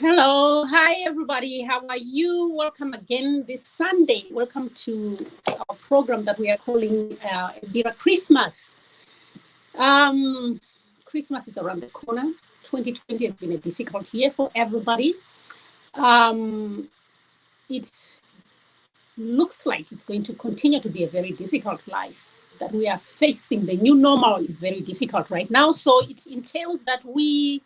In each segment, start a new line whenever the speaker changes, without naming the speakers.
Hello, hi everybody. How are you? Welcome again this Sunday. Welcome to our program that we are calling Mbira Christmas. Christmas is around the corner. 2020 has been a difficult year for everybody. It looks like it's going to continue to be a very difficult life that we are facing. The new normal is very difficult right now. So it entails that we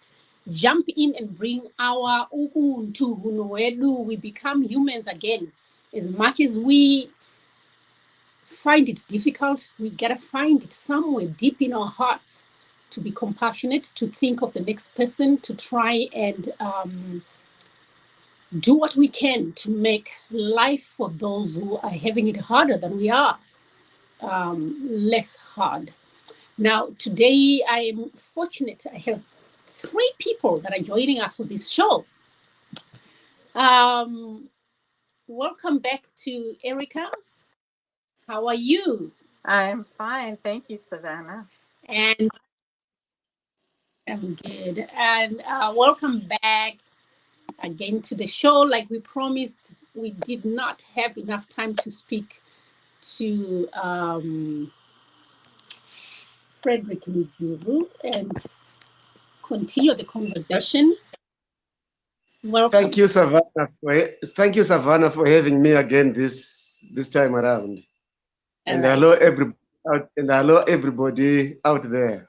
jump in and bring our ubuntu bunoedu. We become humans again. As much as we find it difficult, we gotta find it somewhere deep in our hearts to be compassionate, to think of the next person, to try and do what we can to make life for those who are having it harder than we are less hard. Now, today I am fortunate. I have 3 people that are joining us for this show. Welcome back to Erica. How are you?
I'm fine. Thank you, Savannah.
And I'm good. And welcome back again to the show. Like we promised, we did not have enough time to speak to Fradrick Mujuru and continue the conversation. Welcome.
Thank you, Savannah, for having me again this time around. And
right.
hello everybody out there.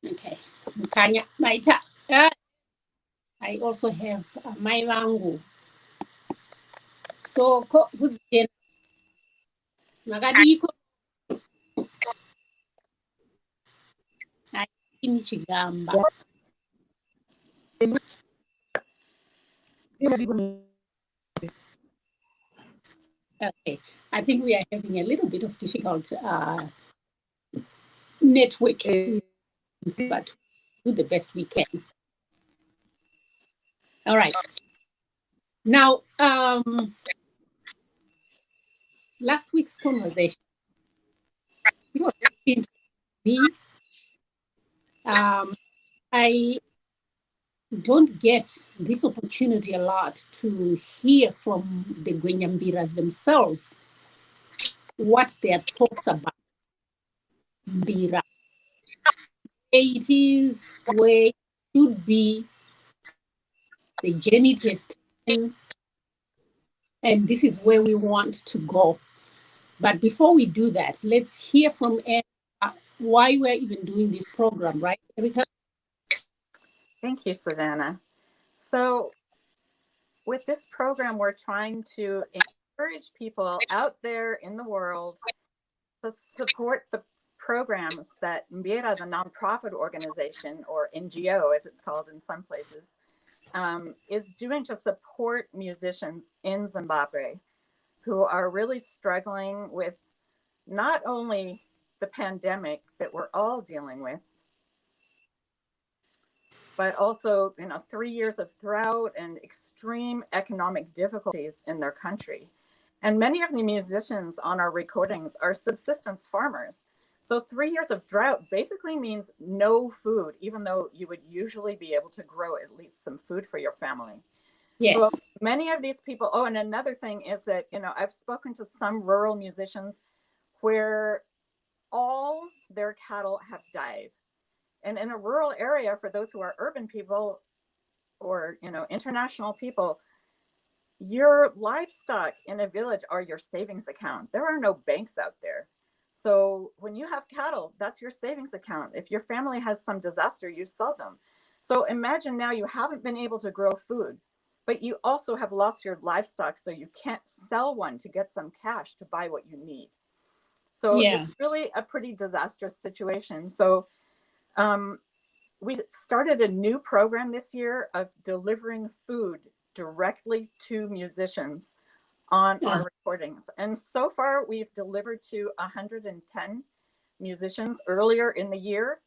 Okay. I also have my Maiwangu. So, who's in Magadiko? Irene Chigamba. Okay, I think we are having a little bit of difficult network, but do the best we can. All right. Now, last week's conversation, it was interesting to me. I don't get this opportunity a lot to hear from the Gwenyambiras themselves what their thoughts about Mbira. It is where it should be, the journey testing, and this is where we want to go. But before we do that, let's hear from Erica why we're even doing this program, right, Erica?
Thank you, Savannah. So with this program, we're trying to encourage people out there in the world to support the programs that Mbira, the nonprofit organization, or NGO as it's called in some places, is doing to support musicians in Zimbabwe who are really struggling with not only the pandemic that we're all dealing with, but also, 3 years of drought and extreme economic difficulties in their country. And many of the musicians on our recordings are subsistence farmers. So 3 years of drought basically means no food, even though you would usually be able to grow at least some food for your family.
Yes.
So many of these people, oh, and another thing is that, I've spoken to some rural musicians where all their cattle have died. And in a rural area, for those who are urban people or, international people, your livestock in a village are your savings account. There are no banks out there. So when you have cattle, that's your savings account. If your family has some disaster, you sell them. So imagine now you haven't been able to grow food, but you also have lost your livestock, so you can't sell one to get some cash to buy what you need. So it's really a pretty disastrous situation. So we started a new program this year of delivering food directly to musicians on our recordings. And so far we've delivered to 110 musicians earlier in the year.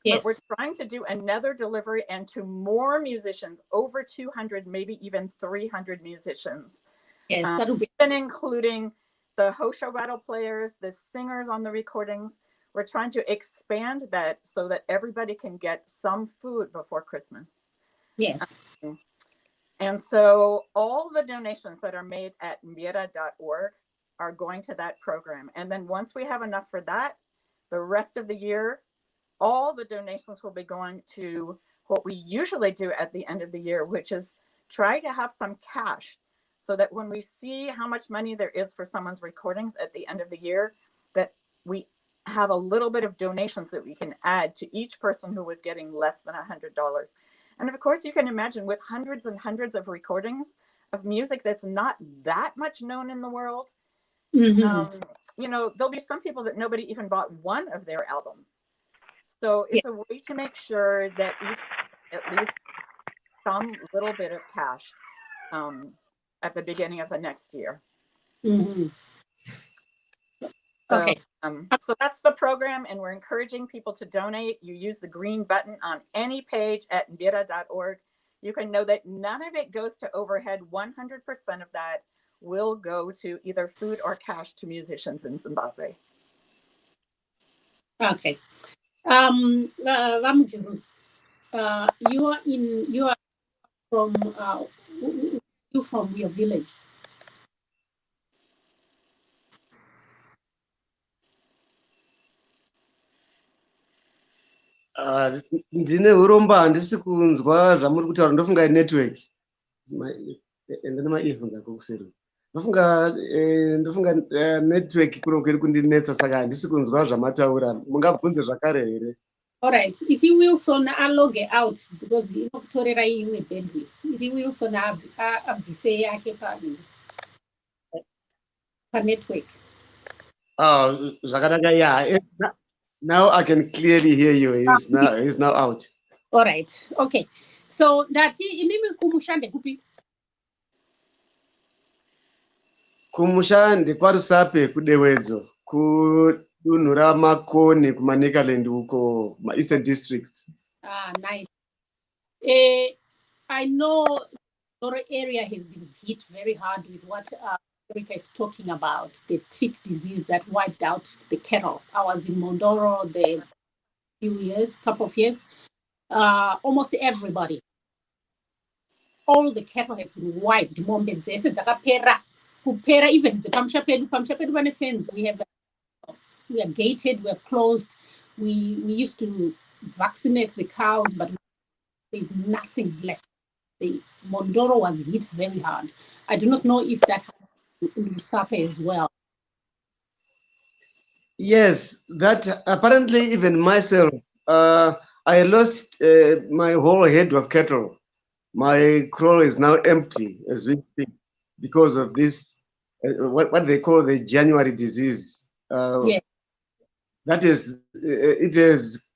Yes. But we're trying to do another delivery and to more musicians, over 200, maybe even 300 musicians. Yes, that'll be even including the Hosho battle players, the singers on the recordings. We're trying to expand that so that everybody can get some food before Christmas.
Yes.
And so all the donations that are made at mbira.org are going to that program. And then once we have enough for that, the rest of the year, all the donations will be going to what we usually do at the end of the year, which is try to have some cash so that when we see how much money there is for someone's recordings at the end of the year, that we have a little bit of donations that we can add to each person who was getting less than $100. And of course, you can imagine with hundreds and hundreds of recordings of music that's not that much known in the world, there'll be some people that nobody even bought one of their albums. So it's a way to make sure that each at least some little bit of cash at the beginning of the next year. So, so that's the program, and we're encouraging people to donate. You use the green button on any page at mbira.org. You can know that none of it goes to overhead. 100% of that will go to either food or cash to musicians in Zimbabwe.
Okay. Mujuru, you are from your village.
Ndine uromba handisi kunzwa zvamuri kutaura. Ndofunga network ende nema-earphones ako kuseri. Ndofunga network kuno kweri kundinetsa, saka handisi kunzwa zvamataura. Mungabvunze zvakare here?
All right. Iti Wilson log out because inokutorera imwe bandwidth. Iti Wilson abvise yake pa network.
Zvakanaka, yeah. Now I can clearly hear you. He's now out.
All right. Okay. So ndati imimi kumushande kupi?
Kumushande kwarusape kudewedzo kudunhu ramakoni kumanekaland uko ma-eastern districts.
Nice. I know your area has been hit very hard with what Erica is talking about, the tick disease that wiped out the cattle. I was in Mondoro the couple of years. Almost everybody, all the cattle have been wiped. Even the Pamshapedu vane fence, we are gated, we are closed. We used to vaccinate the cows, but there's nothing left. The Mondoro was hit very hard. I do not know if that happened in Lusape as well.
Yes, that apparently even myself, I lost my whole head of cattle. My kraal is now empty as we speak because of this, what they call the January disease. That is, it has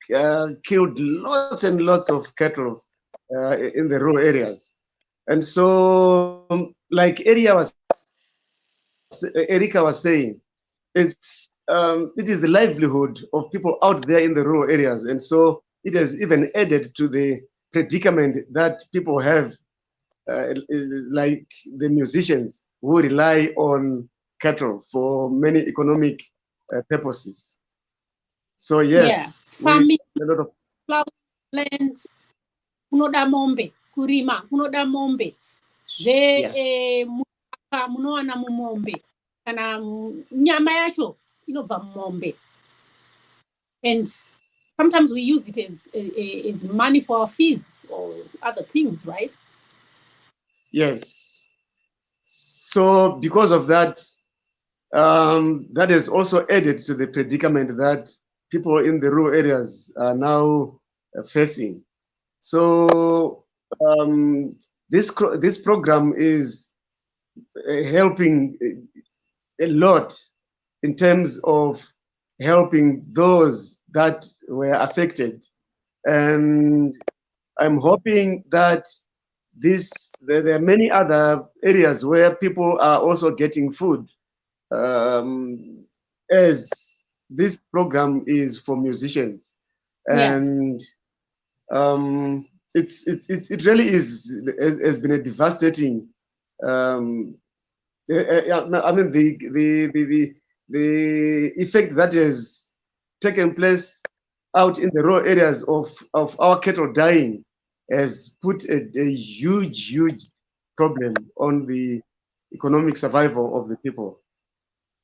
killed lots and lots of cattle in the rural areas. And so, like Erika was saying, it is the livelihood of people out there in the rural areas. And so it has even added to the predicament that people have, like the musicians who rely on cattle for many economic purposes. So yes,
farming,
a lot of
flower lands, kunoda mombe, kurima, kunoda mombe. Munowana mumombe. Kana nyama yacho inobva mumombe. And sometimes we use it as money for our fees or other things, right?
yes. So because of that, that has also added to the predicament that people in the rural areas are now facing. So this program is helping a lot in terms of helping those that were affected, and I'm hoping that there are many other areas where people are also getting food, as this program is for musicians, and it really has been a devastating. I mean the effect that has taken place out in the rural areas of our cattle dying has put a huge problem on the economic survival of the people.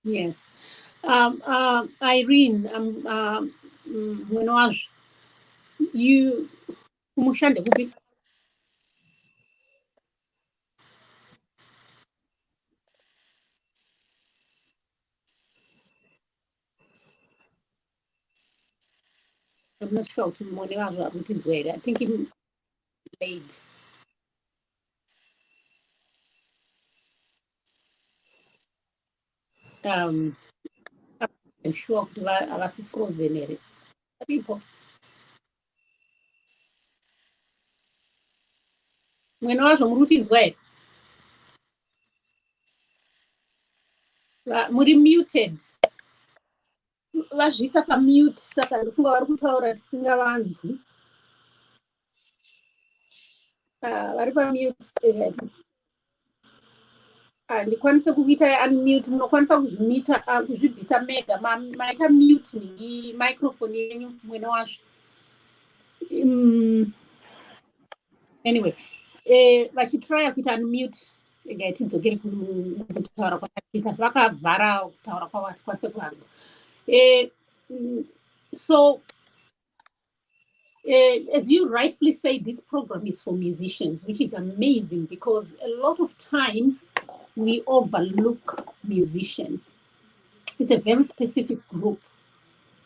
Yes. Irene, you umushande kupi? I'm not sure to I think he played. I'm sure I was frozen. People. Mwene wazvo muri kutinzwa here? Muri muted. Vazvisa pamute saka ndofunga vari kutaura tisingavanzwi. Vari pamute. Handikwanise kukuita unmute, munokwanisa kuzvibvisa mega. Maita mute microphone yenyu mwene wazvo. Anyway, vachitraya kuita unmute regai tidzokere kutaura kwatatiita vakavhara kutaura kwavo hatikwanise kuvanzwa. So as you rightfully say, this program is for musicians, which is amazing because a lot of times we overlook musicians. It's a very specific group.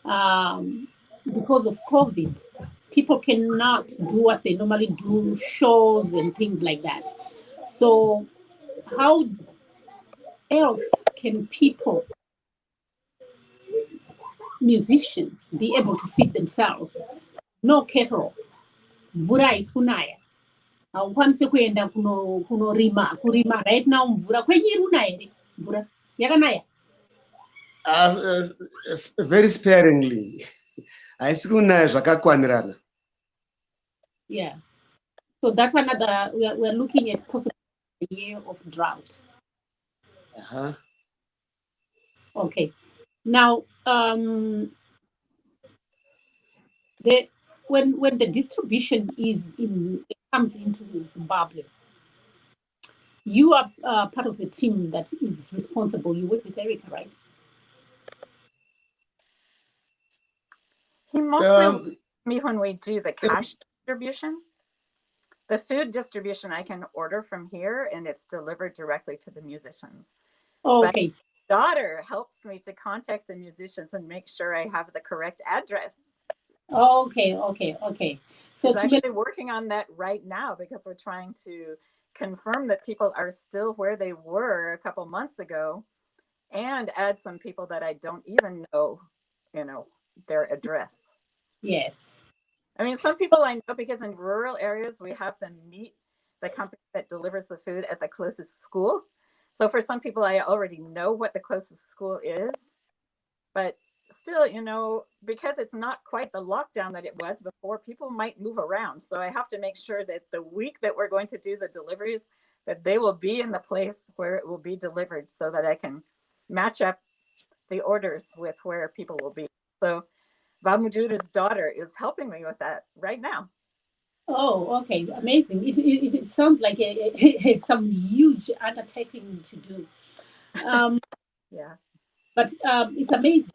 Because of COVID, people cannot do what they normally do, shows and things like that. So how else can people, musicians, be able to feed themselves? No cattle, mvura haisi kunaya, haukwanisi kuenda kurima right now. Mvura kwenyu iri kunaya here? Mvura yakanaya?
Very sparingly. Haisi kunaya zvakakwanirana.
Yeah. So that's another, we're looking at possibly a year of drought. Okay. Now, when the distribution comes into Zimbabwe, you are part of the team that is responsible. You work with Erica, right?
He mostly me when we do the cash distribution. The food distribution I can order from here and it's delivered directly to the musicians.
Oh, okay.
But my daughter helps me to contact the musicians and make sure I have the correct address.
Oh, okay. So
she's actually working on that right now because we're trying to confirm that people are still where they were a couple months ago and add some people that I don't even know, their address.
Yes.
I mean, some people I know because in rural areas, we have them meet the company that delivers the food at the closest school. So for some people, I already know what the closest school is. But still, because it's not quite the lockdown that it was before, people might move around. So I have to make sure that the week that we're going to do the deliveries, that they will be in the place where it will be delivered so that I can match up the orders with where people will be. So Mujuru's daughter is helping me with that right now.
Oh, okay, amazing. It sounds like it's some huge undertaking to do.
Yeah.
But it's amazing.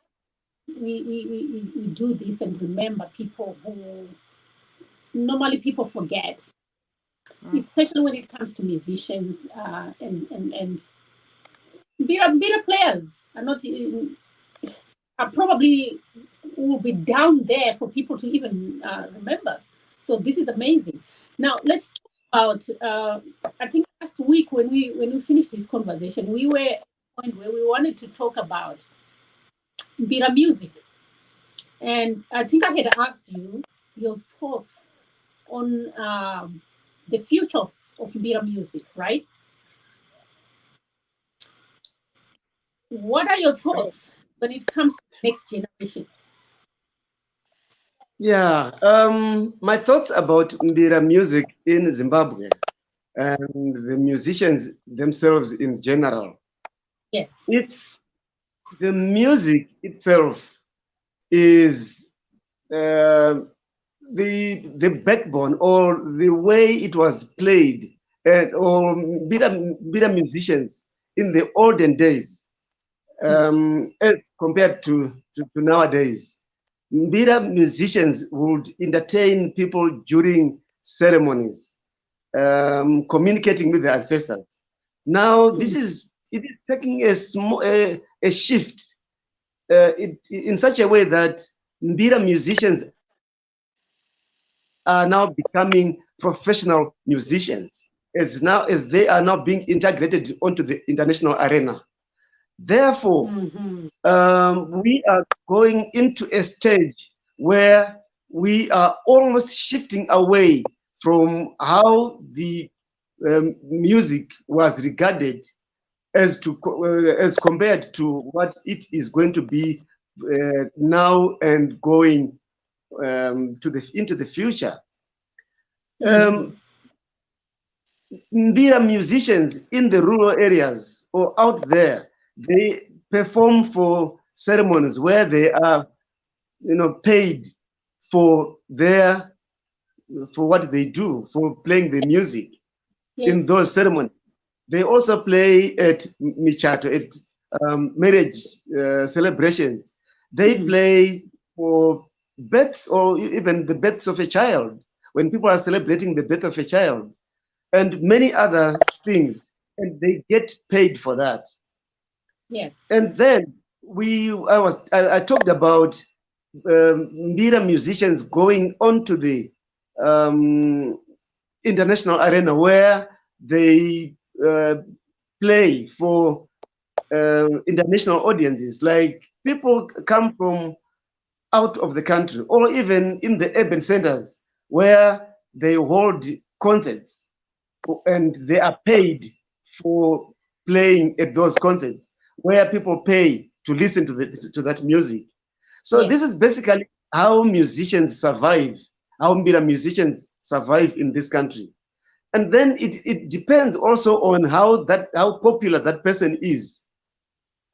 We do this and remember people who normally people forget, especially when it comes to musicians and better players are not are probably will be down there for people to even remember. So this is amazing. Now let's talk about. I think last week when we finished this conversation, we were at a point where we wanted to talk about Mbira music, and I think I had asked you your thoughts on the future of Mbira music, right? What are your thoughts when it comes to the next generation?
Yeah, my thoughts about Mbira music in Zimbabwe and the musicians themselves in general.
Yes.
It's the music itself is the backbone or the way it was played and or Mbira musicians in the olden days as compared to nowadays. Mbira musicians would entertain people during ceremonies, communicating with the ancestors. Now it is taking a shift in such a way that Mbira musicians are now becoming professional musicians as they are now being integrated onto the international arena. Therefore, we are going into a stage where we are almost shifting away from how the music was regarded as compared to what it is going to be now and going into the future. Mbira musicians in the rural areas or out there, they perform for ceremonies where they are, paid for what they do, for playing the music in those ceremonies. They also play at michato, at marriage celebrations. They play for births or even the births of a child, when people are celebrating the birth of a child, and many other things, and they get paid for that.
Yes.
And then I talked about Mbira musicians going onto the international arena where they play for international audiences. Like people come from out of the country or even in the urban centers where they hold concerts and they are paid for playing at those concerts where people pay to listen to that music. So this is basically how musicians survive, how Mbira musicians survive in this country. And then it depends also on how popular that person is.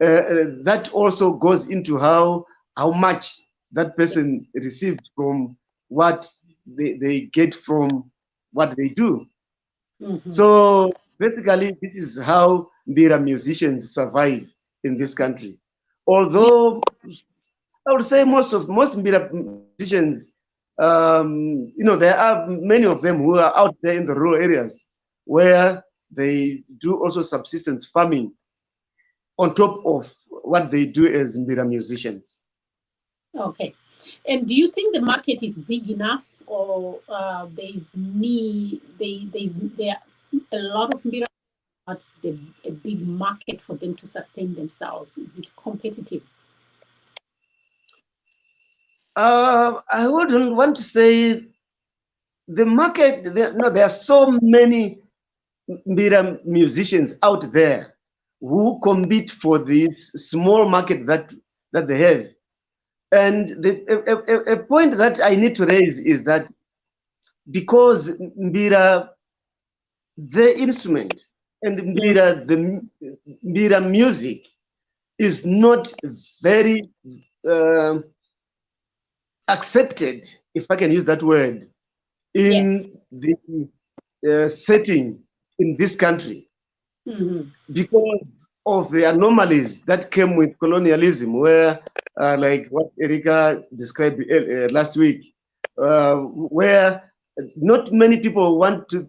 That also goes into how much that person receives from what they get from what they do. So basically, this is how Mbira musicians survive in this country. Although I would say most Mbira musicians, there are many of them who are out there in the rural areas where they do also subsistence farming on top of what they do as Mbira musicians.
Okay. And do you think the market is big enough, or there's there a lot of Mbira, but a big market for them to sustain themselves? Is it competitive?
I wouldn't want to say the market. There are so many Mbira musicians out there who compete for this small market that they have. And a point that I need to raise is that because Mbira, the instrument, and Mbira, the Mbira music is not very accepted, if I can use that word, in the setting in this country because of the anomalies that came with colonialism, where, like what Erika described last week, where not many people want to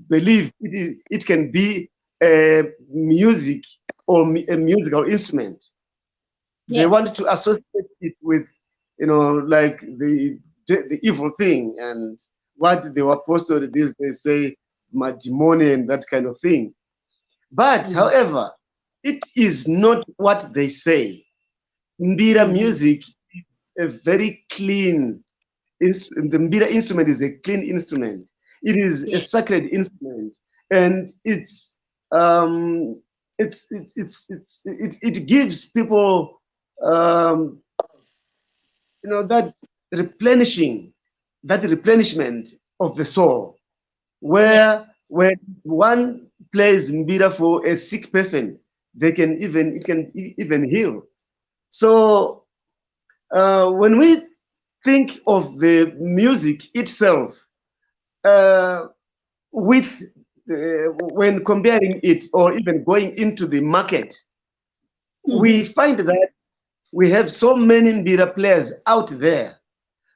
believe it can be a music or a musical instrument. They want to associate it with, like the evil thing and what they were posted these days say matrimony and that kind of thing. But however, it is not what they say. Mbira music is a very clean. The Mbira instrument is a clean instrument. It is a sacred instrument, and it gives people that replenishment of the soul, where when one plays Mbira for a sick person, it can even heal. So when we think of the music itself, when comparing it or even going into the market, we find that we have so many Mbira players out there,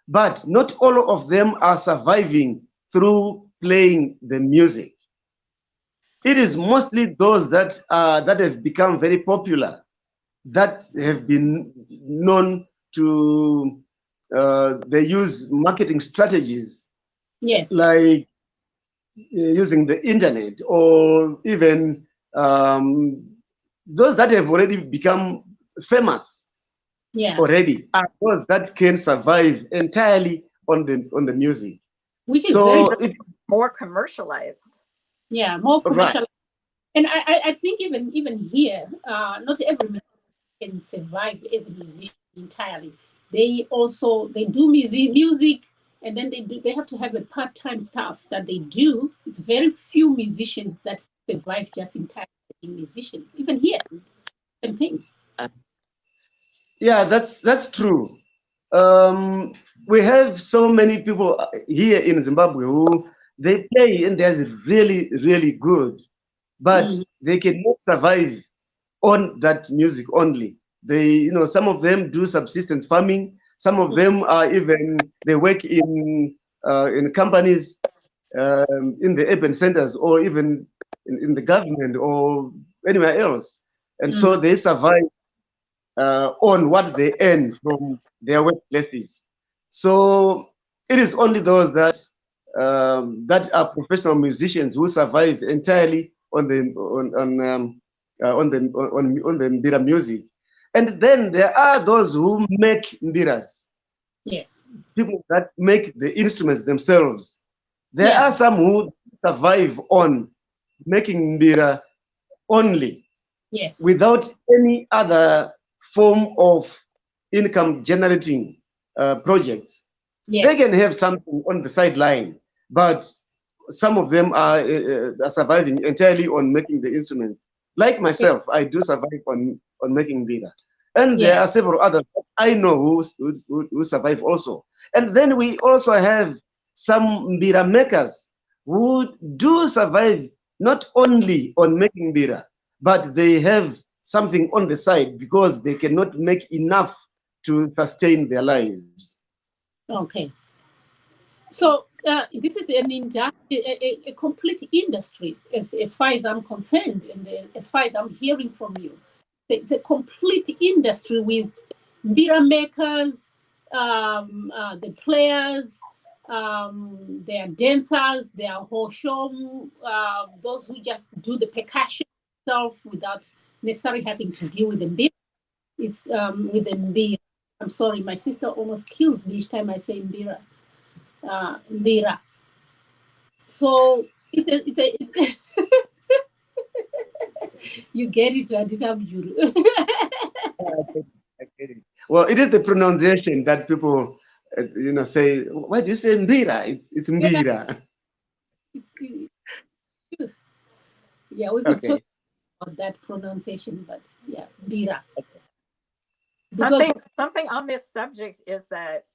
but not all of them are surviving through playing the music. It is mostly those that have become very popular, that have been known to they use marketing strategies, like using the internet, or even those that have already become famous already are those that can survive entirely on the music,
which is very more commercialized.
Yeah, more commercialized. And I think even here, not every musician can survive as a musician entirely. They do music, and then they have to have a part-time staff that they do. It's very few musicians that survive just entirely being musicians. Even here, same thing.
Yeah, that's true. We have so many people here in Zimbabwe who they play and they're really, really good, but they cannot survive on that music only. Some of them do subsistence farming. Some of them are they work in companies, in the urban centers, or even in the government or anywhere else. And so they survive on what they earn from their workplaces. So it is only those that are professional musicians who survive entirely on the Mbira music. And then there are those who make Mbiras.
Yes.
People that make the instruments themselves. There are some who survive on making Mbira only.
Yes.
Without any other form of income generating projects. They can have something on the sideline, but some of them are surviving entirely on making the instruments. Like myself, I do survive on making Mbira. And there are several others I know who survive also. And then we also have some Mbira makers who do survive not only on making Mbira, but they have something on the side because they cannot make enough to sustain their lives.
Okay. So this is an industry, a complete industry, as far as I'm concerned, and as far as I'm hearing from you. It's a complete industry with Mbira makers, the players, there are dancers, there are hoshom, those who just do the percussion itself without necessarily having to deal with the Mbira. It's with the Mbira. I'm sorry, my sister almost kills me each time I say Mbira. Mbira. So it's a you get it, Radita Mujuru.
I get it. Well, it is the pronunciation that people, say. Why do you say Mbira? It's Mbira.
Yeah, we could talk about that pronunciation, but yeah, Mbira.
Something on this subject is that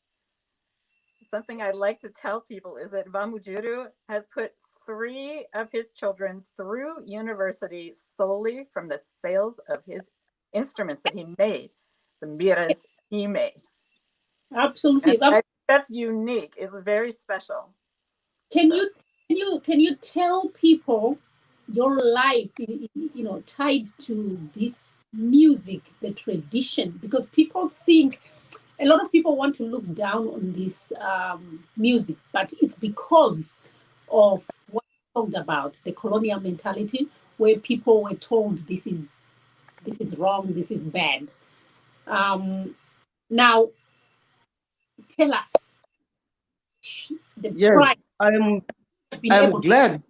something I'd like to tell people is that Mujuru has put 3 of his children through university solely from the sales of his instruments that he made, the mbiras he made.
Absolutely.
That's unique. It's very special.
Can you tell people your life, tied to this music, the tradition? Because people think, a lot of people want to look down on this music, but it's because of what you talked about, the colonial mentality, where people were told this is wrong, this is bad. Now, tell us the
Yes, I'm glad.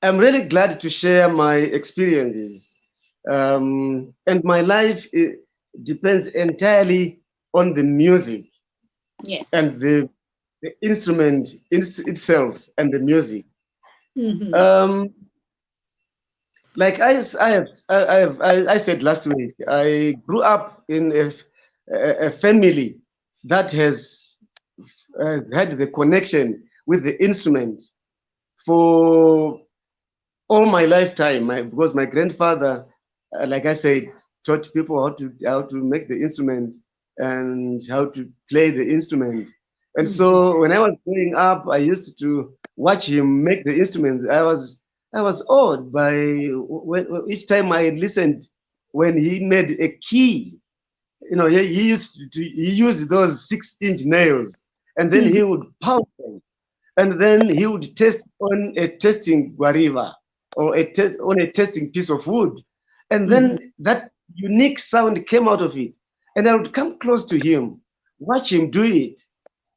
I'm really glad to share my experiences. And my life depends entirely on the music.
Yes.
And the instrument itself and the music.
Mm-hmm.
Like I said last week, I grew up in a family that has had the connection with the instrument for all my lifetime. Because my grandfather, like I said, taught people how to make the instrument and how to play the instrument. And so when I was growing up, I used to watch him make the instruments. I was awed by each time I listened when he made a key. He used those 6-inch nails, and then he would pound them, and then he would test on a testing guariba or on a testing piece of wood, and then that unique sound came out of it, and I would come close to him, watch him do it,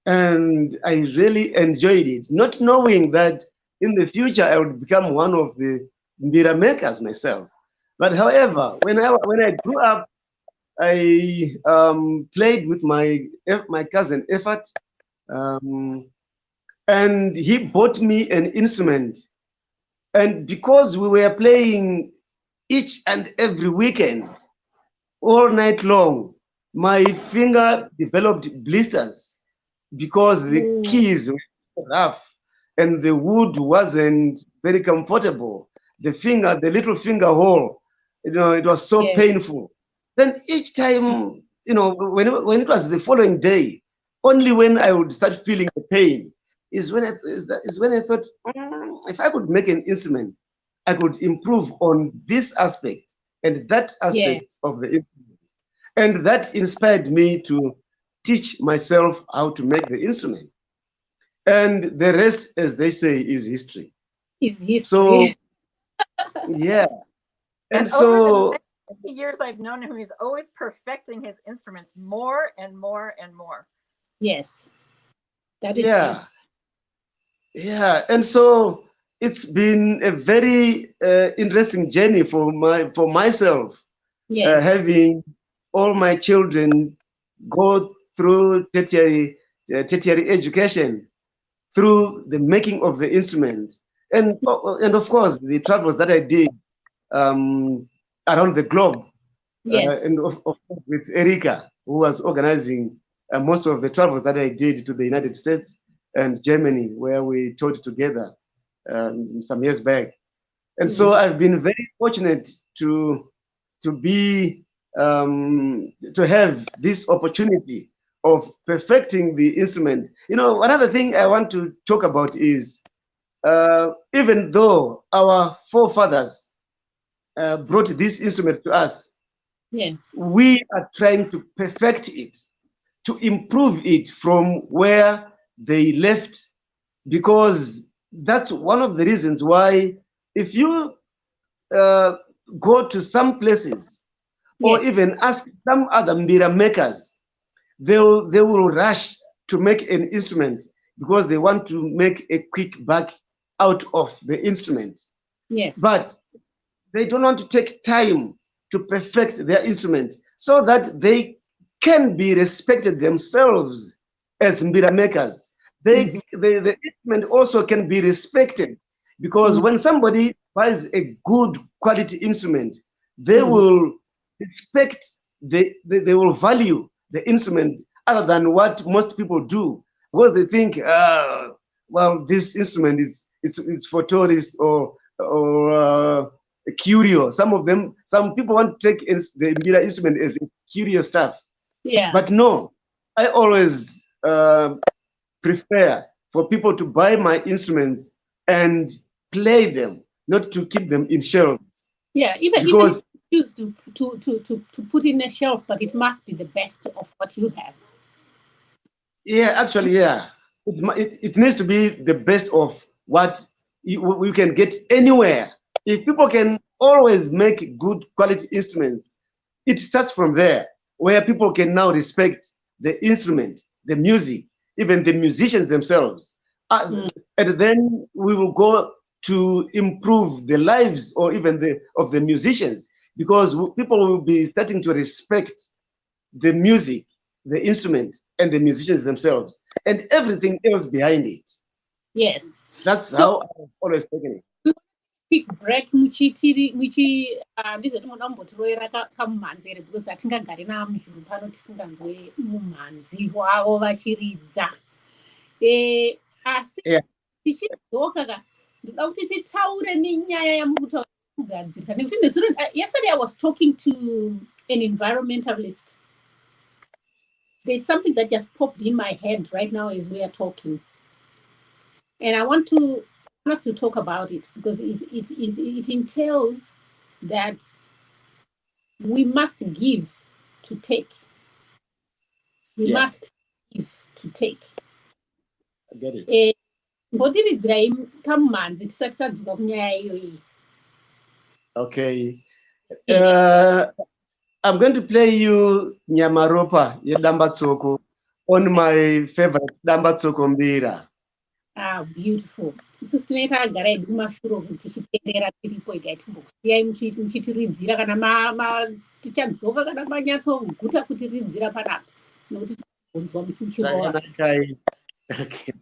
and I really enjoyed it, not knowing that in the future I would become one of the Mbira makers myself. But however, when I grew up, I played with my cousin Effort, and he bought me an instrument. And because we were playing each and every weekend, all night long, my finger developed blisters because the keys were rough and the wood wasn't very comfortable. The little finger hole, it was so painful. Then each time, when it was the following day, only when I would start feeling the pain is when I thought, if I could make an instrument, I could improve on this aspect and that aspect of the instrument. And that inspired me to teach myself how to make the instrument. And the rest, as they say, is history.
Is history.
So, yeah.
And so, over the many years I've known him, he's always perfecting his instruments more and more and more.
Yes. That is
good. Yeah. And so it's been a very interesting journey for myself.
Yes.
Having all my children go through tertiary education through the making of the instrument, and of course the travels that I did around the globe.
Yes.
And of course with Erika, who was organizing most of the travels that I did to the United States and Germany, where we taught together some years back. And so I've been very fortunate to be to have this opportunity of perfecting the instrument. Another thing I want to talk about is even though our forefathers brought this instrument to us, we are trying to perfect it, to improve it from where they left, because that's one of the reasons why if you go to some places or even ask some other Mbira makers, they will rush to make an instrument because they want to make a quick buck out of the instrument.
Yes.
But they don't want to take time to perfect their instrument so that they can be respected themselves as Mbira makers. The instrument also can be respected, because when somebody buys a good quality instrument, they will respect, they will value the instrument other than what most people do. because they think, well, this instrument it's for tourists or curious. Some people want to take the Mbira instrument as curious stuff.
Yeah.
But no, I always prefer for people to buy my instruments and play them, not to keep them in shelves.
Yeah, even
Because
choose to put in a shelf, but it must be the best of what you have.
yeah, actually, yeah, it needs to be the best of what we can get anywhere. If people can always make good quality instruments, it starts from there, where people can now respect the instrument, the music, even the musicians themselves. And then we will go to improve the lives or even of the musicians, because people will be starting to respect the music, the instrument, and the musicians themselves, and everything else behind it.
Yes.
That's
So
how I've always taken it.
quick break muchi ndizvo tinodambotiroera kamumhanzi here because hatingagari namujuru pano tisinganzwe mumhanzi wavo vachiridza. Asi
Yeah.
tichidzoka ka ndoda kuti titaure nenyaya yamuri kugadzirisa nekuti yesterday I was talking to an environmentalist. There's something that just popped in my head right now as we are talking. And I want us to talk about it because it entails that we must give to take. We must give to take.
I get it.
Mbotiridzirai kamumhanzi tisati tadzoka kunyaya iyoyi.
Okay. I'm going to play you Nyamaropa yeDambatsoko on my favorite Dambatsoko Mbira.
Ah, beautiful. Isusu tinenge takagara hedu kumashure tichitenderera tiripo idai timbokusiyai muchitiridzira kana tichadzoka kana manyatsoguta kutiridzira panapa nokuti tinobvunzwa muchichirowa.
Okay.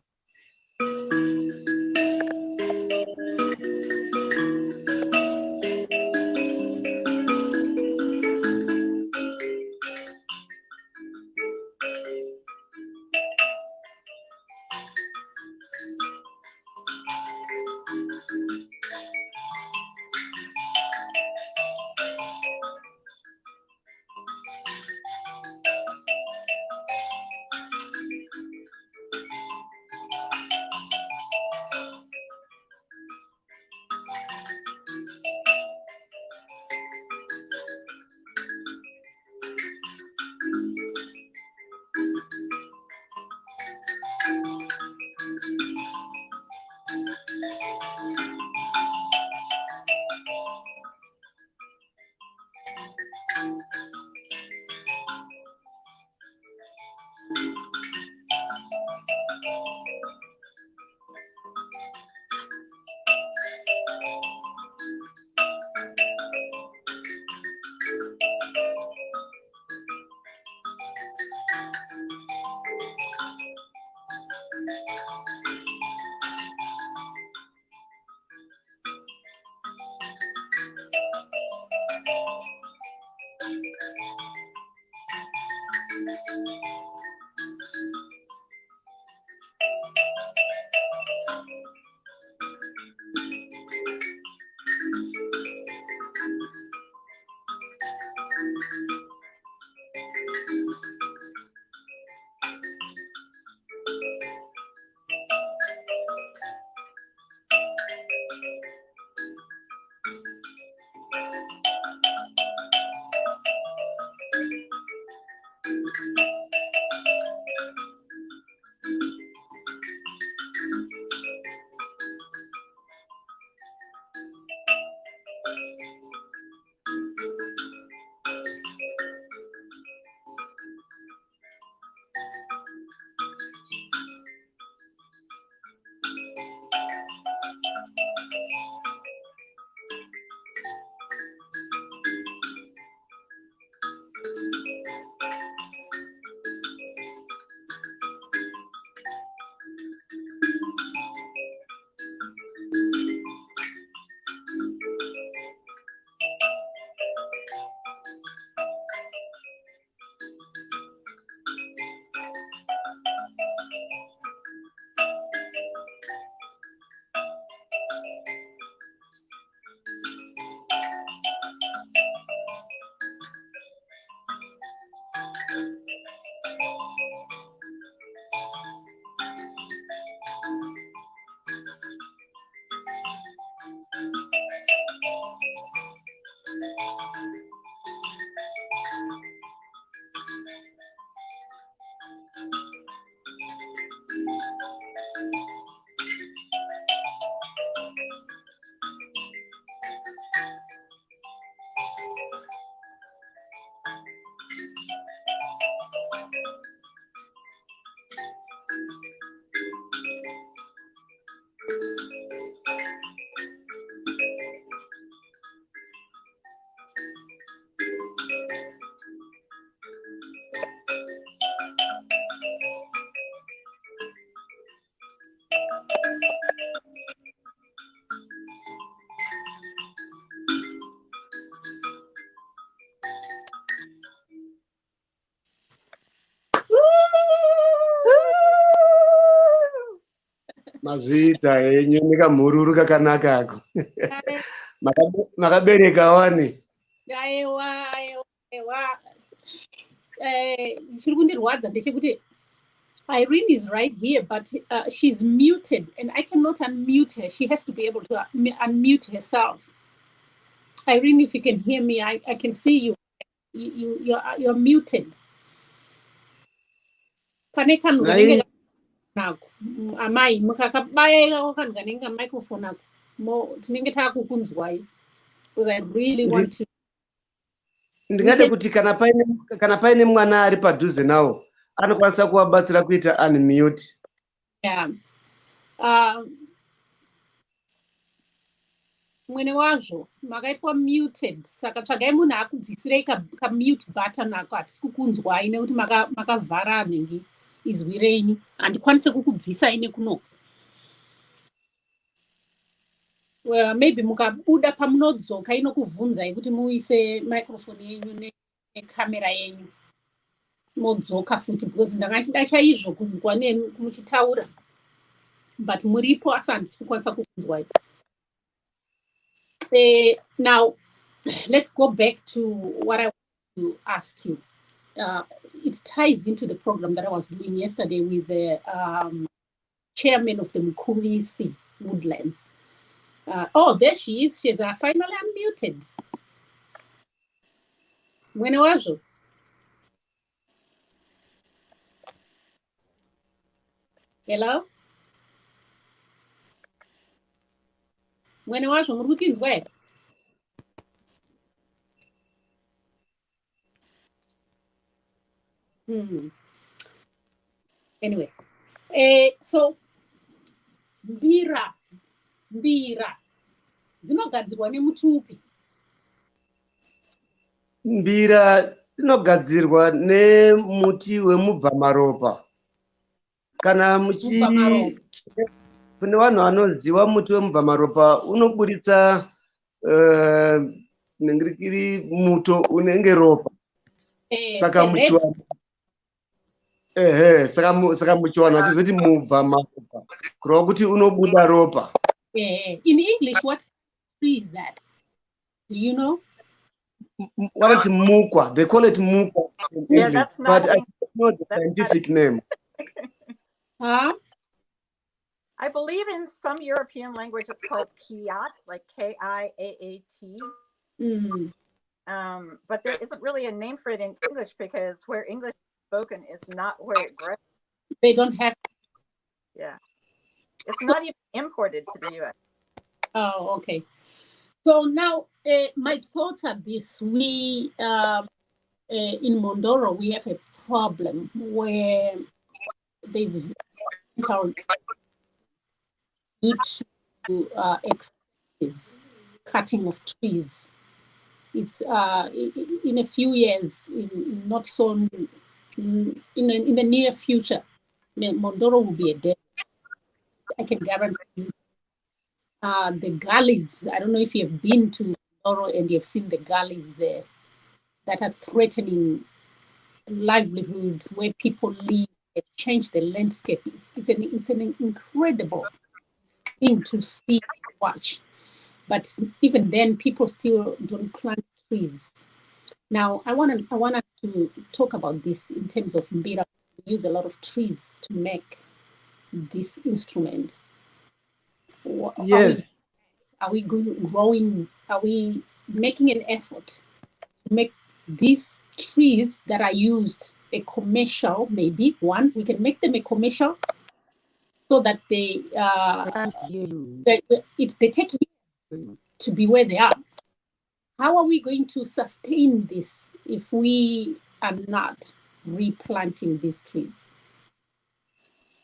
mazviita henyu nekamhururu kakanaka ako. Makabereka wani.
Irene is right here, but she's muted, and I cannot unmute her. She has to be able to unmute herself. Irene, if you can hear me, I can see you. You're muted. Amai mukakabaya wakanganenga microphone ako mo tinenge takukunzwai because I really want to.
Ndingade kuti kana paine mwana ari padhuze nawo anokwanisa kuvabatsira kuita unmute.
Yeah. Mwene wazvo makaitwa muted saka tsvagai munhu akubvisirei ka mute button ako hatisi kukunzwai nekuti makavhara nhengi izwi renyu handikwanise kukubvisai nekuno. Well, maybe mukabuda pamunodzoka inokubvunzai kuti muise microphone yenyu nekamera yenyu modzoka futi because ndangachida chaizvo kunzwa nenu muchitaura but muripo asi handisi kukwanisa kukunzwai. Now let's go back to what I want to ask you. It ties into the program that I was doing yesterday with the chairman of the Mkurisi Woodlands. Oh, there she is. She's finally unmuted. Mwene wazvo. Hello? Mwene wazvo, muri kutinzwa here? Anyway, so mbira dzinogadzirwa nemuti upi?
Mbira dzinogadzirwa nemuti wemubvamaropa. Kana muchi kune vanhu vanoziva muti wemubvamaropa unoburitsa nengirikiri muto unenge ropa. Saka muchiwana. Saka muchiwana chizoti mubvamaropa. Kureva kuti unobuda ropa.
In English, what tree is that? Do you know?
What is mukwa? They call it mukwa in English,
that's
but
not
I don't know the scientific name.
Huh?
I believe in some European language it's called kiat, like Kiaat. But there isn't really a name for it in English because where English is spoken is not where it grows.
They don't have.
Yeah. It's not even imported to the US.
Oh, okay. So now my thoughts are this. We, in Mondoro, we have a problem where there's due to excessive cutting of trees. It's in a few years, not so, in the near future, Mondoro will be a dead. I can guarantee you. The gullies, I don't know if you have been to Mondoro and you've seen the gullies there that are threatening livelihood, where people live, they change the landscape. It's an incredible thing to see and watch. But even then, people still don't plant trees. Now, I want us to talk about this in terms of Mbira. We use a lot of trees to make this instrument.
Yes.
Are we growing? Are we making an effort to make these trees that are used a commercial? Maybe one, we can make them a commercial so that they take years to be where they are. How are we going to sustain this if we are not replanting these trees?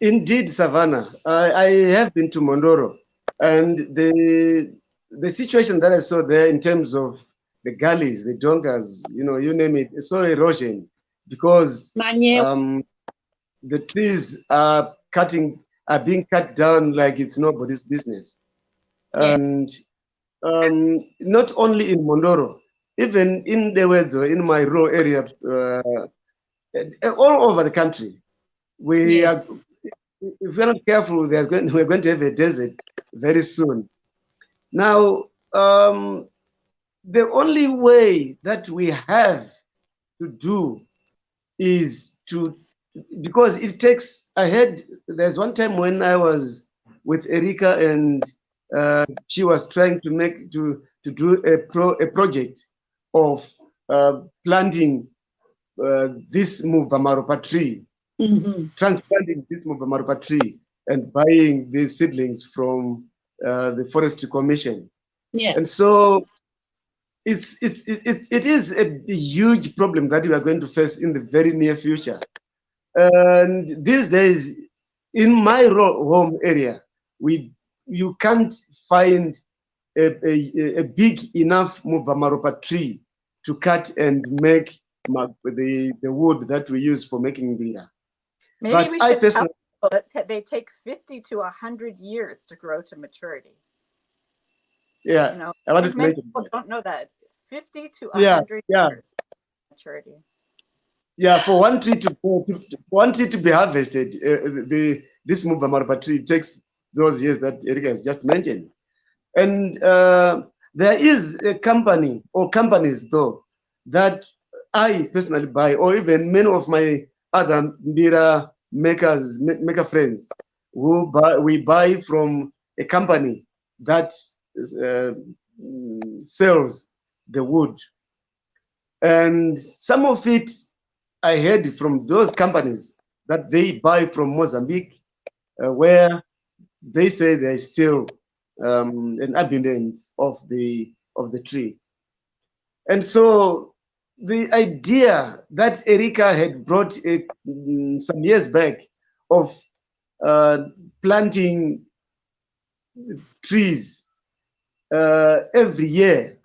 Indeed, Savannah. I have been to Mondoro, and the situation that I saw there in terms of the gullies, the donkas, you name it, it's all erosion because the trees are being cut down like it's nobody's business. Yes. And not only in Mondoro, even in Dewedzo, in my rural area, all over the country, we are if we're not careful, we're going to have a desert very soon. Now, the only way that we have to do is to, because it takes, there's one time when I was with Erika and she was trying to do a project of planting this Muvamaropa tree, transplanting this Muvamaropa tree and buying these seedlings from the Forestry Commission.
Yeah.
And so it is a huge problem that we are going to face in the very near future. And these days, in my home area, you can't find a big enough Muvamaropa tree to cut and make the wood that we use for making Mbira.
Maybe
But
we
I
should
personally,
tell people that they take 50 to 100 years to grow to maturity.
yeah,
You know,
I wanted to
many
mention
people
that.
don't know that. 50 to
Yeah,
100
yeah.
years maturity.
Yeah, for one tree to be harvested, this Muvamaropa tree takes those years that Erika has just mentioned. And there is a company or companies though that I personally buy, or even many of my other Mbira maker friends we buy from a company that sells the wood. And some of it I heard from those companies that they buy from Mozambique, where they say there's still an abundance of the tree. And so the idea that Erika had brought some years back of planting trees every year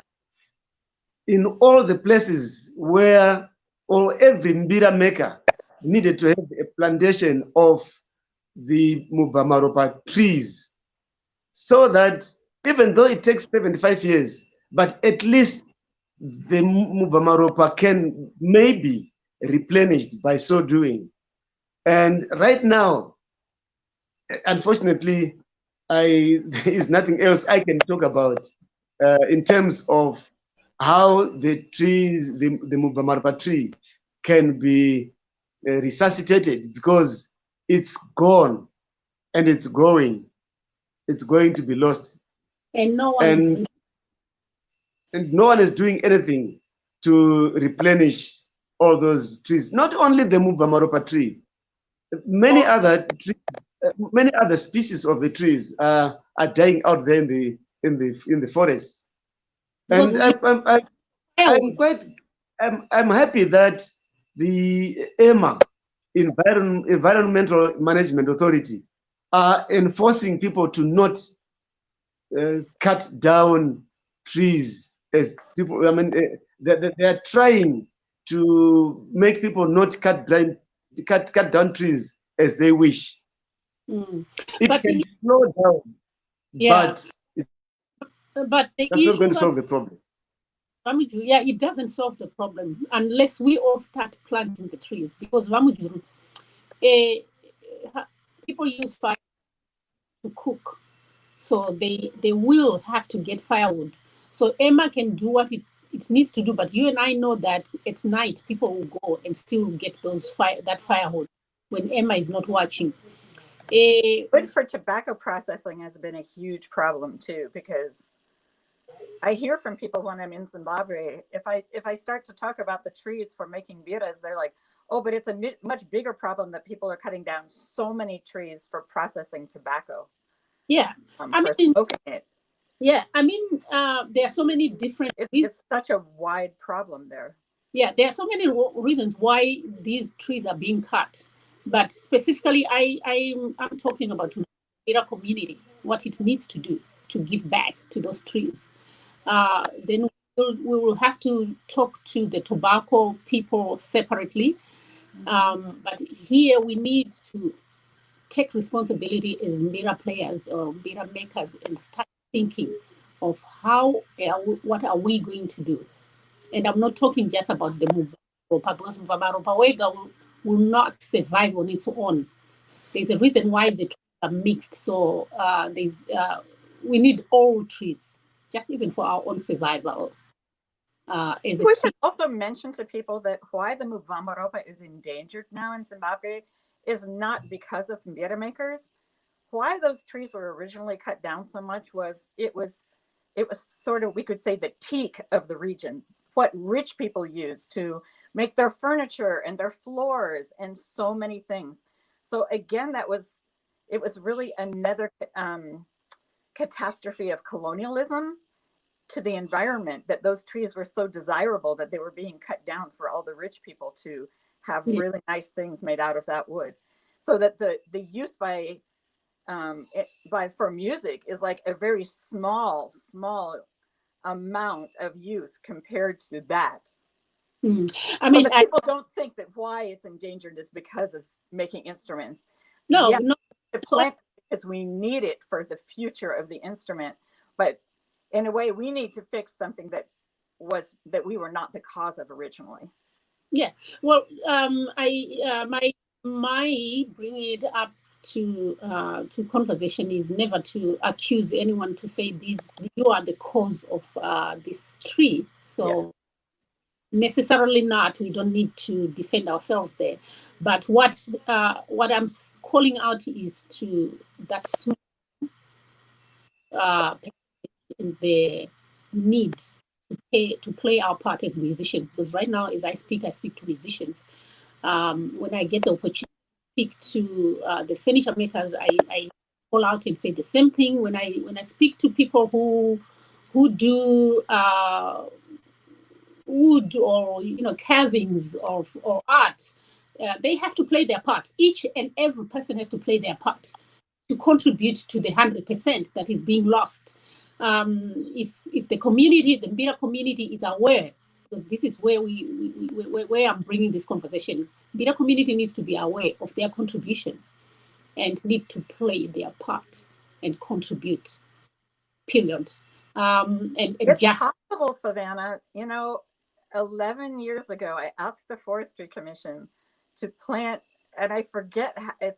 in all the places where, or every Mbira maker needed to have a plantation of the Muvamaropa trees, so that even though it takes 75 years, but at least the Muvamaropa can maybe replenished by so doing. And right now, unfortunately, there is nothing else I can talk about in terms of how the trees, the Muvamaropa tree, can be resuscitated, because it's gone and it's going to be lost.
And no one
And no one is doing anything to replenish all those trees. Not only the Muvamaropa tree, many other species of the trees are dying out there in the forests. And I'm happy that the EMA, Environmental Management Authority, are enforcing people to not cut down trees as people. I mean, they are trying to make people not cut down trees as they wish. It
But
can slow down,
yeah,
but
the
that's
issue
not going to solve the problem.
Vamujuru, yeah, it doesn't solve the problem unless we all start planting the trees. Because Vamujuru, people use fire to cook, so they will have to get firewood. So Emma can do what it needs to do, but you and I know that at night people will go and still get that firewood when Emma is not watching.
Wood for tobacco processing has been a huge problem too, because I hear from people when I'm in Zimbabwe, if I start to talk about the trees for making biras, they're like, oh, but it's a much bigger problem that people are cutting down so many trees for processing tobacco.
Yeah,
for smoking it.
Yeah, I mean, there are so many different reasons.
It's such a wide problem there.
Yeah, there are so many reasons why these trees are being cut. But specifically, I'm talking about the Mbira community, what it needs to do to give back to those trees. Then we will have to talk to the tobacco people separately. But here we need to take responsibility as Mbira players or Mbira makers and start thinking of what are we going to do. And I'm not talking just about the Muvamaropa, because Muvamaropa will not survive on its own. there's a reason why the trees are mixed. So we need all trees, just even for our own survival.
We should also mention to people that why the Muvamaropa is endangered now in Zimbabwe is not because of Mbira makers. Why those trees were originally cut down so much was it was sort of, we could say, the teak of the region, what rich people used to make their furniture and their floors and so many things. So again, it was really another catastrophe of colonialism to the environment, that those trees were so desirable that they were being cut down for all the rich people to have really nice things made out of that wood. So that the use for music is like a very small amount of use compared to that.
I mean,
people don't think that why it's endangered is because of making instruments.
No,
the plant, because we need it for the future of the instrument, but in a way, we need to fix something that we were not the cause of originally.
Yeah. Well, my bringing it up to conversation is never to accuse anyone, to say you are the cause of this tree. So necessarily not. We don't need to defend ourselves there. But what I'm calling out is to that small the needs to play our part as musicians, because right now as I speak to musicians. When I get the opportunity to speak to the furniture makers, I call out and say the same thing. When I speak to people who do wood or carvings or art, they have to play their part. Each and every person has to play their part to contribute to the 100% that is being lost. If the community, the Mbira community, is aware, because this is where where I'm bringing this conversation, Mbira community needs to be aware of their contribution and need to play their part and contribute. Period. And
it's just possible, Savannah. 11 years ago, I asked the Forestry Commission to plant, and I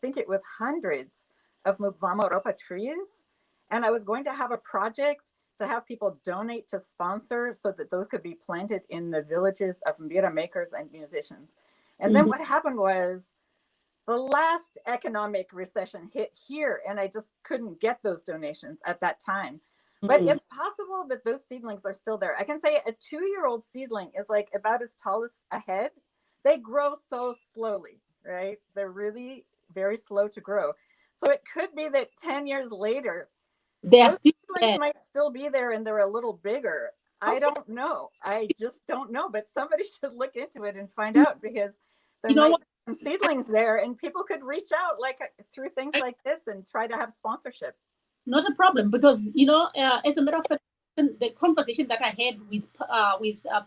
think it was hundreds of Muvamaropa trees. And I was going to have a project to have people donate to sponsor so that those could be planted in the villages of Mbira makers and musicians. And then what happened was the last economic recession hit here, and I just couldn't get those donations at that time. But it's possible that those seedlings are still there. I can say a 2-year-old seedling is like about as tall as a head. They grow so slowly, right? They're really very slow to grow. So it could be that 10 years later, those seedlings might still be there and they're a little bigger. I don't know. I just don't know. But somebody should look into it and find out, because there might be some seedlings there and people could reach out through things like this and try to have sponsorship.
Not a problem, because as a matter of fact, the conversation that I had with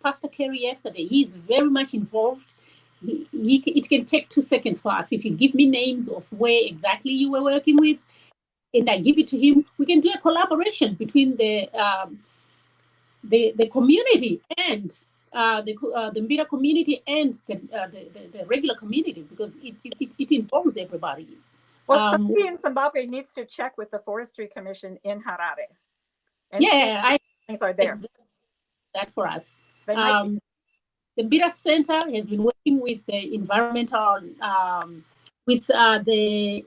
Pastor Kerry yesterday, he's very much involved. It can take 2 seconds for us. If you give me names of where exactly you were working with, and I give it to him, we can do a collaboration between the community and the Mbira community and the regular community, because it involves everybody.
Well, somebody in Zimbabwe needs to check with the Forestry Commission in Harare. And things are there.
That for us. The Mbira Center has been working with the environmental, with the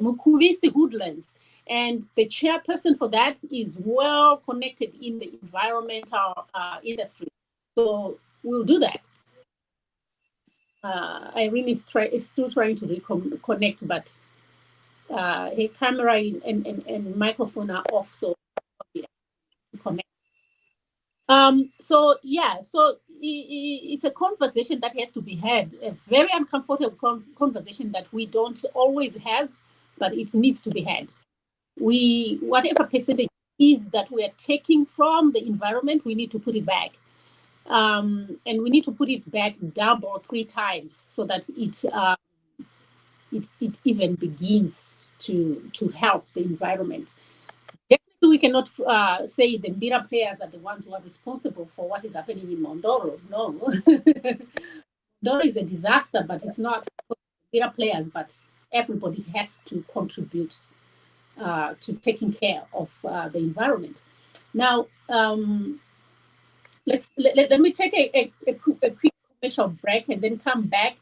Mukuvisi woodlands, and the chairperson for that is well connected in the environmental industry. So we'll do that. Irene is still trying to reconnect, but her camera and microphone are off, so connect. So it's a conversation that has to be had, a very uncomfortable conversation that we don't always have, but it needs to be had. Whatever percentage is that we are taking from the environment, we need to put it back. And we need to put it back double or 3 times so that it even begins to help the environment. Definitely, we cannot say the Mbira players are the ones who are responsible for what is happening in Mondoro. No, Mondoro is a disaster, but it's not Mbira players, but everybody has to contribute to taking care of the environment. Now, let me take a quick commercial break and then come back.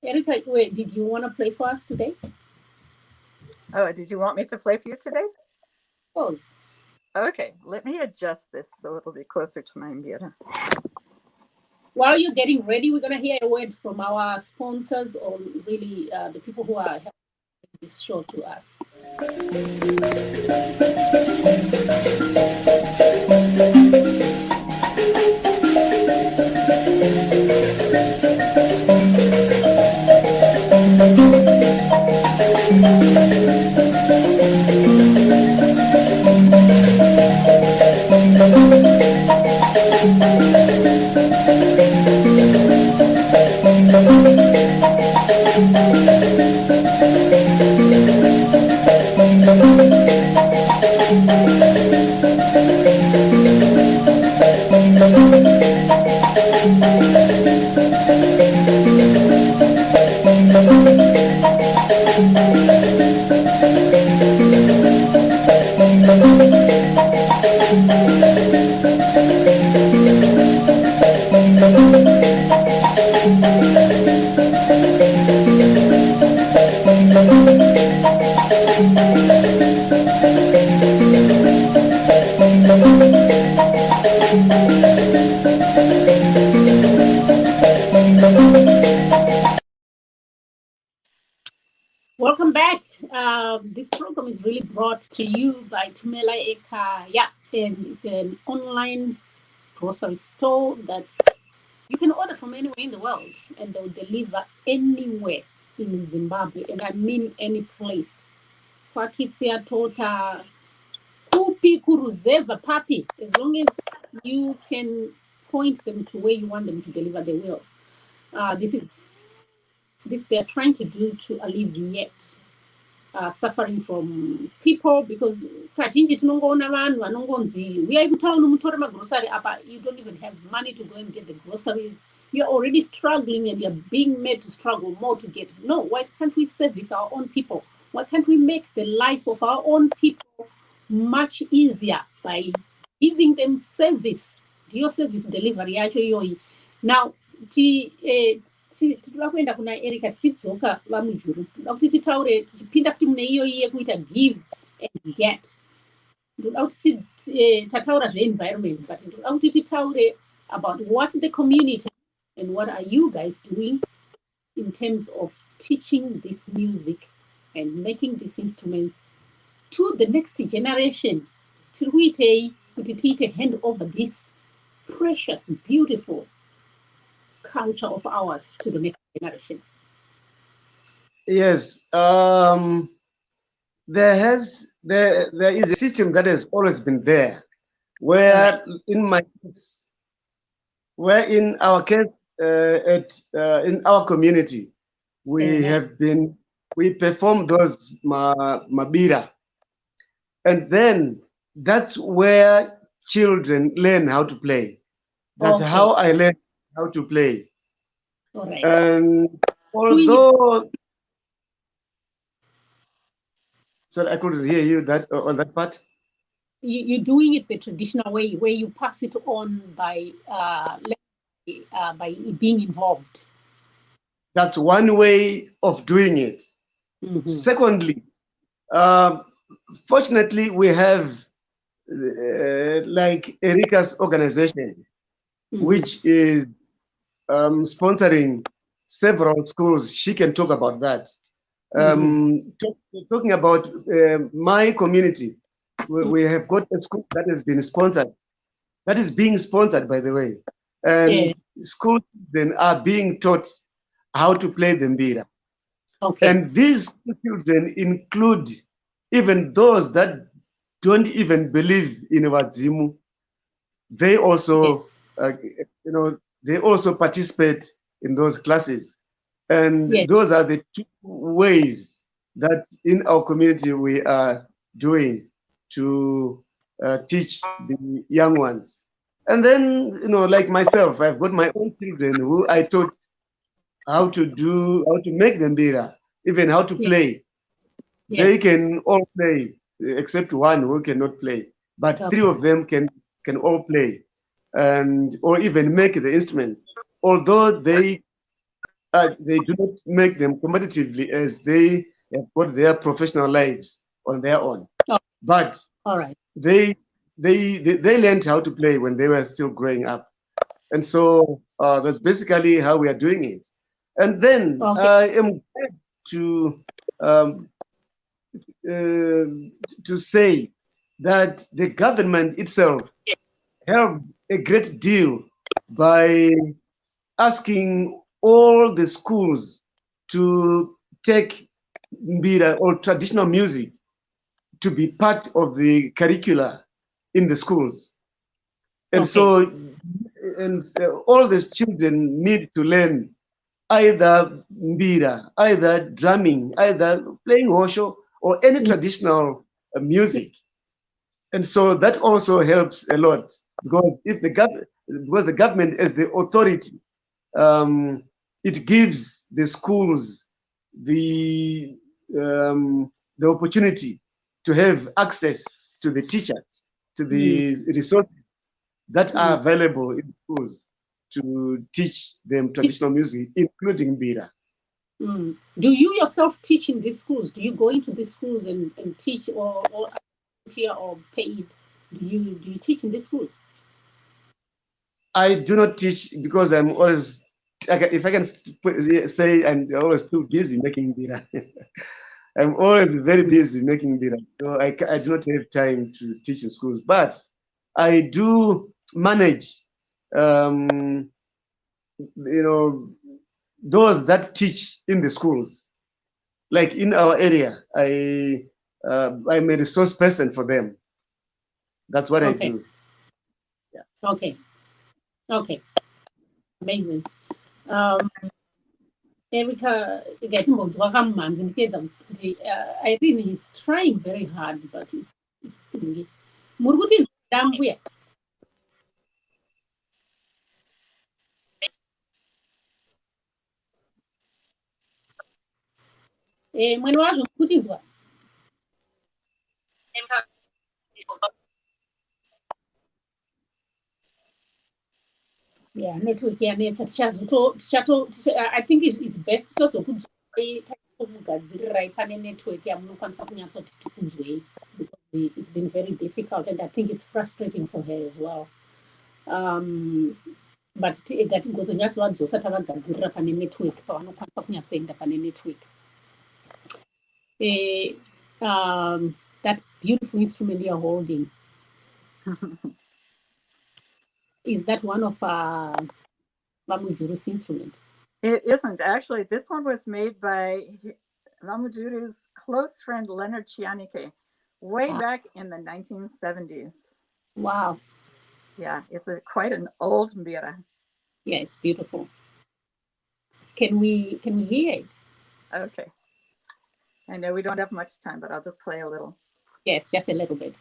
Erica, wait, did you want to play for us today?
Oh, did you want me to play for you today?
Oh.
Okay, let me adjust this so it'll be closer to my Mbira.
While you're getting ready, we're going to hear a word from our sponsors, or really the people who are helping this show to us. Welcome back. This program is really brought to you by Tumela Eka. Yeah, and it's an online grocery store that you can order from anywhere in the world, and they'll deliver anywhere in Zimbabwe, and I mean any place. Kwakitsia Tota, Kupi Kuruzeva Papi, as long as you can point them to where you want them to deliver, they will. This they're trying to do to alleviate suffering from people, because kazhinji tinongoona vanhu vanongonzi uyai kutauni mutore magrosari apa, you don't even have money to go and get the groceries. You're already struggling and you're being made to struggle more to get. No, why can't we service our own people? Why can't we make the life of our own people much easier by giving them service? Your service delivery yacho iyoyi. Now tinoda kuenda kuna Erica tichidzoka vaMujuru, tinoda kuti titaure tichipinda futi mune iyoyi yekuita give and get. Ndoda kuti tataura zve-environment, but ndoda kuti titaure about what the community and what are you guys doing in terms of teaching this music and making these instruments to the next generation. Tiri kuitei kuti tiite hand over this precious, beautiful culture of ours to the next generation.
Yes, there is a system that has always been there, where in our case in our community we perform those mabira, and then that's where children learn how to play. That's how I learned how to play.
All right.
And although, so I couldn't hear you on that part.
You're doing it the traditional way, where you pass it on by being involved.
That's one way of doing it. Mm-hmm. Secondly, fortunately, we have like Erica's organization, mm-hmm. which is sponsoring several schools. She can talk about that. Mm-hmm. Talking about my community, we have got a school that has been sponsored, that is being sponsored, by the way. And schools then are being taught how to play the mbira.
Okay.
And these children include even those that don't even believe in Wazimu. They also, they also participate in those classes. And those are the two ways that in our community we are doing to teach the young ones. And then, like myself, I've got my own children who I taught how to make the mbira, even how to
Yes.
play.
Yes.
They can all play, except one who cannot play. But
Okay.
3 of them can all play, and or even make the instruments. Although they do not make them competitively, as they have got their professional lives on their own.
Oh,
But
all right.
they learned how to play when they were still growing up, and so that's basically how we are doing it. And then
Okay.
I am glad to um, uh, to say that the government itself helped a great deal by asking all the schools to take mbira or traditional music to be part of the curricula in the schools. And
Okay.
so, and all these children need to learn either mbira, either drumming, either playing hosho, or any traditional music. And so that also helps a lot, because if because the government as the authority, it gives the schools the the opportunity to have access to the teachers, to the resources that are available in schools to teach them traditional music, including mbira.
Do you yourself teach in these schools? Do you go into these schools and teach, or volunteer or paid? Do you teach in these schools?
I do not teach because I'm always, if I can say, I'm always too busy making mbira. I'm always very busy making mbira, so I do not have time to teach in schools. But I do manage, um, those that teach in the schools. Like in our area, I'm a resource person for them. That's what I
Okay.
do. Yeah.
Okay. Okay. Amazing. Erica, Irene is trying very hard, but it's putting it. Muruguti Dambuya. When was Putin's one? Yeah, network. Yeah, I think it's best also kugadzirirai pane network yamunokwanisa kunyatsoti tikunzwei, because it's been very difficult, and I think it's frustrating for her as well. But ega tingozonyatsovadzosa tavagadzirira pane network pavanokwanisa kunyatsoenda pane network. That beautiful instrument you're holding, is that one of Mujuru's instrument?
It isn't. Actually, this one was made by Mujuru's close friend Leonard Chianike way back in the 1970s.
Wow.
Yeah, it's quite an old mbira.
Yeah, it's beautiful. Can we hear it?
Okay. I know we don't have much time, but I'll just play a little.
Yes, just a little bit.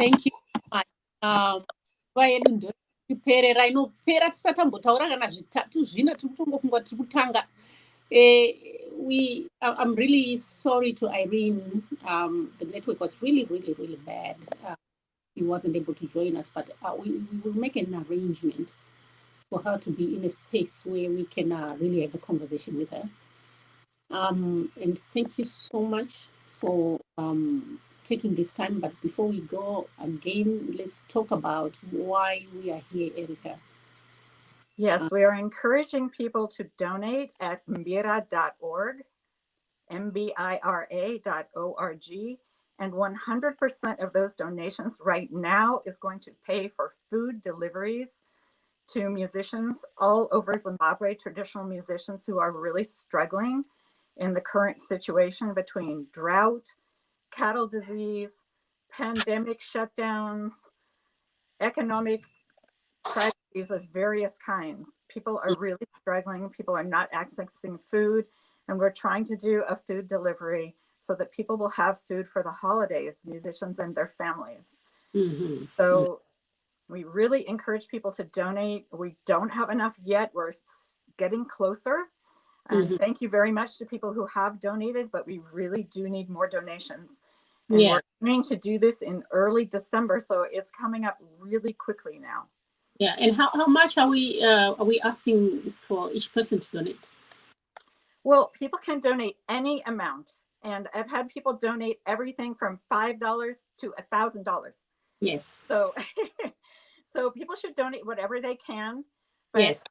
Thank you so much. Nguva yedu ndokuperera inopera tisatambotaura kana zvitatu zvina tikutongofunga tiri kutanga. I'm really sorry to Irene. The network was really, really, really bad. He wasn't able to join us, but we will make an arrangement for her to be in a space where we can really have a conversation with her. And thank you so much for taking this time. But before we go, again, let's talk about why we are here, Erica.
Yes, we are encouraging people to donate at mbira.org, mbira.org, and 100% of those donations right now is going to pay for food deliveries to musicians all over Zimbabwe, traditional musicians who are really struggling in the current situation between drought, cattle disease, pandemic shutdowns, economic tragedies of various kinds. People are really struggling. People are not accessing food. And we're trying to do a food delivery so that people will have food for the holidays, musicians and their families.
Mm-hmm.
So we really encourage people to donate. We don't have enough yet. We're getting closer. And thank you very much to people who have donated, but we really do need more donations. And we're going to do this in early December. So it's coming up really quickly now.
Yeah, and how much are we asking for each person to donate?
Well, people can donate any amount, and I've had people donate everything from $5 to $1,000.
Yes.
So, so people should donate whatever they can. But,
yes.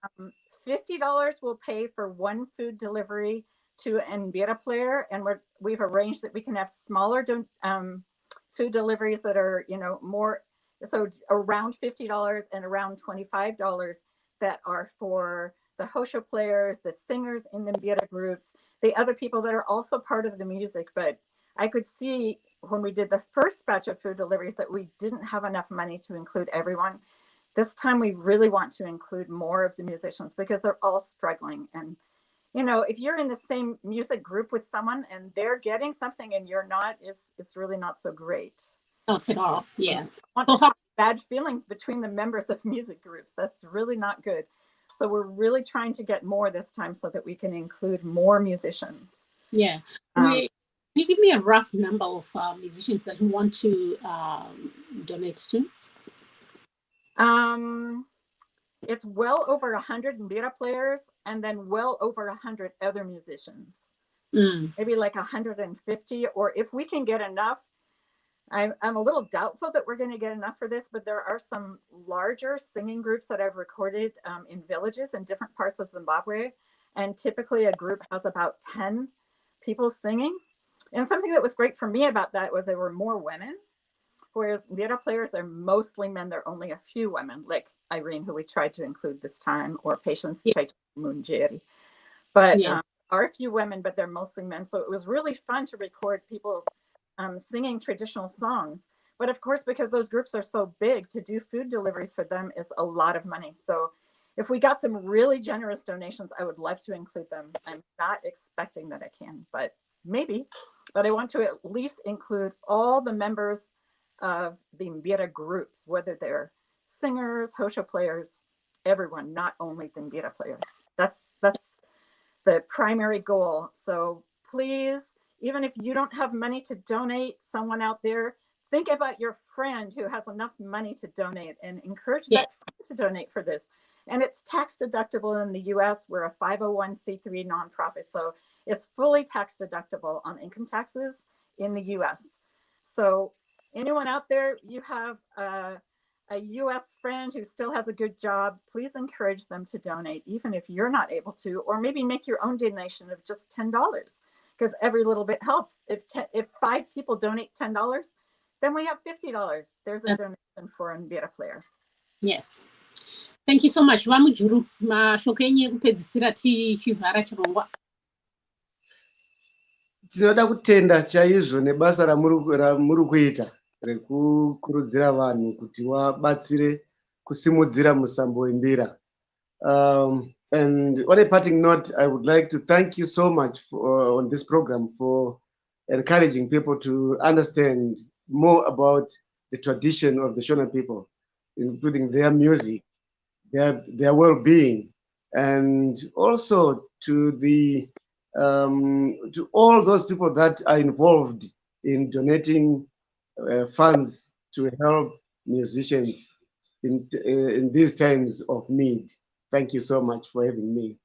$50 will pay for one food delivery to an Mbira player, and we've arranged that we can have smaller food deliveries that are, more. So around $50 and around $25 that are for the Hosho players, the singers in the Mbira groups, the other people that are also part of the music. But I could see when we did the first batch of food deliveries that we didn't have enough money to include everyone. This time we really want to include more of the musicians because they're all struggling. And, if you're in the same music group with someone and they're getting something and you're not, it's really not so great.
Not at all. Yeah.
Want to have bad feelings between the members of music groups. That's really not good. So we're really trying to get more this time so that we can include more musicians.
Yeah. Can you give me a rough number of musicians that you want to donate to?
It's well over 100 Mbira players and then well over 100 other musicians. Maybe like 150, or if we can get enough. I'm a little doubtful that we're going to get enough for this, but there are some larger singing groups that I've recorded in villages in different parts of Zimbabwe. And typically a group has about 10 people singing. And something that was great for me about that was there were more women, whereas Mbira players are mostly men. There are only a few women, like Irene, who we tried to include this time, or Patience Mujuru. But there are a few women, but they're mostly men. So it was really fun to record people singing traditional songs. But of course, because those groups are so big, to do food deliveries for them is a lot of money. So if we got some really generous donations, I would love to include them. I'm not expecting that I can, but maybe. But I want to at least include all the members of the Mbira groups, whether they're singers, Hosho players, everyone, not only the Mbira players. That's the primary goal. So please, even if you don't have money to donate, someone out there, think about your friend who has enough money to donate and encourage that friend to donate for this. And it's tax deductible in the US. We're a 501c3 nonprofit. So it's fully tax deductible on income taxes in the US. So anyone out there, you have a US friend who still has a good job, please encourage them to donate, even if you're not able to, or maybe make your own donation of just $10. Because every little bit helps. If 5 people donate $10, then we have $50. There's a donation for a Mbira player.
Yes. Thank you so much. Mujuru, mashoko enyu ekupedzisira tichivhara chirongwa.
Tinoda kutenda chaizvo nebasa ramuri kuita rekukurudzira vanhu kuti vabatsire kusimudzira musambo weMbira. And on a parting note, I would like to thank you so much on this program for encouraging people to understand more about the tradition of the Shona people, including their music, their well-being, and also to all those people that are involved in donating funds to help musicians in these times of need. Thank you so much for having me.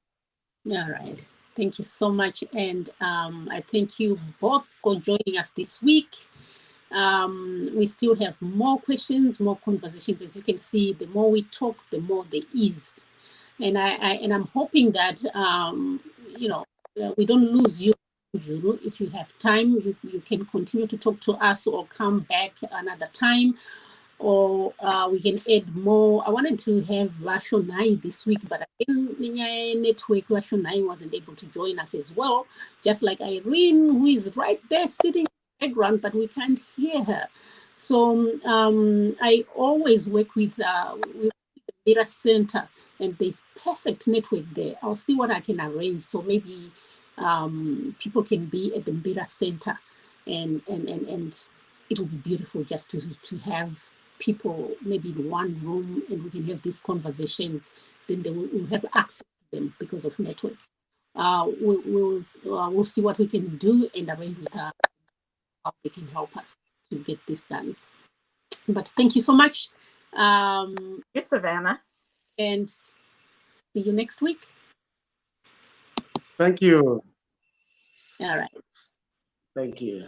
All right. Thank you so much. And I thank you both for joining us this week. We still have more questions, more conversations. As you can see, the more we talk, the more there is. And I'm hoping that, we don't lose you, Mujuru. If you have time, you can continue to talk to us or come back another time, or we can add more. I wanted to have Lashonai this week, but again, network Lashonai wasn't able to join us as well, just like Irene, who is right there sitting in the background, but we can't hear her. So I always work with the Mbira Center, and there's perfect network there. I'll see what I can arrange. So maybe people can be at the Mbira Center, and it would be beautiful just to have people maybe in one room, and we can have these conversations. Then they will have access to them because of network. We'll see what we can do and arrange with how they can help us to get this done. But thank you so much.
Yes, Savannah.
And see you next week.
Thank you.
All right.
Thank you.